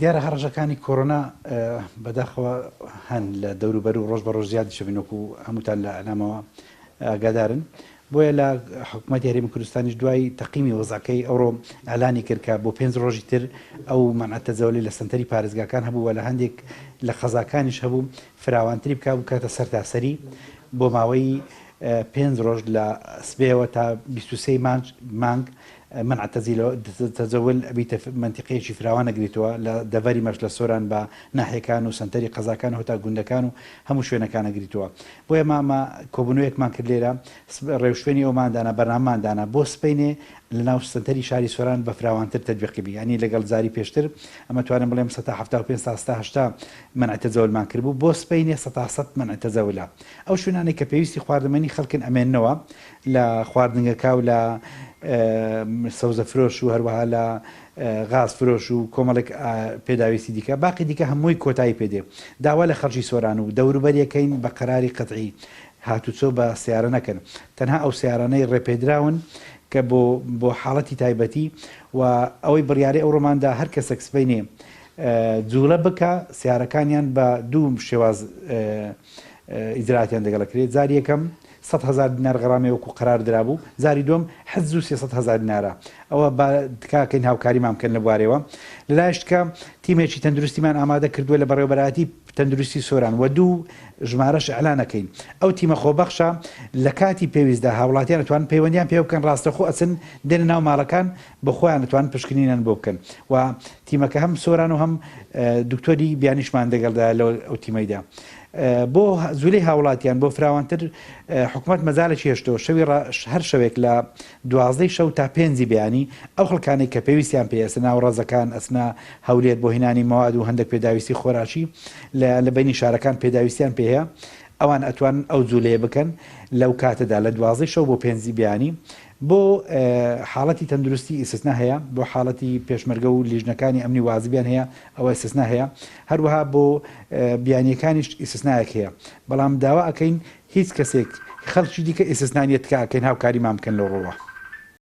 دیارە هەڕەشەکانی کۆرۆنا بەداخەوە هەن لە دەوروبەر و ڕۆژ بە ڕۆژ زیاد شەبینۆکو هەمووتان لە ئەنامەوە ئاگادارن بۆیە لە حکوومەتی هەرێمی کوردستانیش دوای تەقیمی وەزعەکەی ئەوڕۆ ئەلانی کرد کە بۆ 5 ڕۆژی تر ئەو مەنعەتە جەولی لە سنتەری پارێزگاکان هەبوو و لە هەندێک لە خەزاکانیش هەبوو فراوانتری بکە بکاتە سەر تاسەری بۆ ماوەی 5 ڕۆژ لە سبەیەوە تا 23 مانگ منعەتە تەجەول ئەبیتە منتیقەیەکی فراوان ئەگریتەوە لە دەڤەری مەش لە سۆران بە ناحیەکان و سنتەری قەزاکان و هەتا گوندەکان و هەموو شوێنەکان ئەگریتەوە بۆیە مامە کۆبوونەوەیەکمان کرد لێرە ڕێوشوێنی ئەوماندانە بەرنامەماندانە بۆ سپەینێ لە ناو سنتەری شاری سۆران بە فراوانتر تەطبیقی ینی لەگەڵ جاری پێشتر ئەمە توانم بڵێم 1970 منعەتە جەولمان کردبوو بۆ سپەینێ 100 منعەتە جەولە ئەو شوێنانەی کە پێویستی خواردنمەنی خەڵکن ئەمێننەوە لە خواردنگەکە و لە سەوزە فرۆش و هەروەها لە غاز فرۆش و کۆمەڵێک پێداویستی دیکە باقی دیکە هەمووی کۆتایی پێدێ داوا لە خەڵکی سۆران و دەوروبەریەکەین بە قەراری قەتعی هاتوچۆ بە سیارە نەکەن تەنها ئەو سیارانەی ڕێپێدراون کە بۆ حاڵەتی تایبەتی و ئەوەی بڕیارەی ئەو ڕۆماندا هەر کەسێک سبەینێ جوڵە بکە سیارەکانیان بە دوو شێواز ئیجراتیان دەگەڵەکرێت جاری یەکەم 100,000 دینار غەڕامێ وەکو قەرار درابوو جاری دوم 300,000 دینارە ئەوە تکاکەین هاوکاریمان بکەن لە بوارەوە لەلایشتکە تیمێکی تەندروستیمان ئامادە کردووە لە بەڕێوەبەراتی تەندروستی سۆران و دوو ژمارەش ئەعلانەکەین ئەو تیمە خۆبەخشە لە کاتی پێویستدا هاوڵاتیان نتوان پەیوەندیان پێ بکەن ڕاستەخۆ ئەچن دێنە ناو ماڵەکان بەخۆیان نتوان پشکنینیان بۆ بکەن و تیمەکە هەم سۆران و هەم دکتۆری بیانیشمان دەگەڵدا لە ئەو تیمەیدا بۆ زولەی هاوڵاتیان بۆ فراوانتر حکوومەت مەجالێکی هێشتەوە شەوی هەر شەوێک لە 12 شەو تا 5 بیانی ئەو خەڵکانێک کە پێویستیان پێ ئەسنا و ڕێزەکان ئەسنا هەولێت بۆ هێنانی مەواد و هەندێک پێداویستی خۆراکی لە بینی شارەکان پێداویستیان پێەیە ئەوان ئەتوان ئەو جوولەیە بکەن لەو کاتەدا لە 12 شەو بۆ 5 بیانی بۆ حاڵەتی تەندروستی ئیسسنا هەیە بۆ حاڵەتی پێشمەرگە و لیژنەکانی ئەمنی وازبیان هەیە ئەوە ئیسسنا هەیە هەروەها بۆ بیانیەکانیش ئیسسنایەک هەیە بەڵام داوا ئەەکەین هیچ کەسێک خەڵکی دیکە ئیسسنانیەت کە ئەکەین هاوکاریمان بکەن لەو ڕۆوە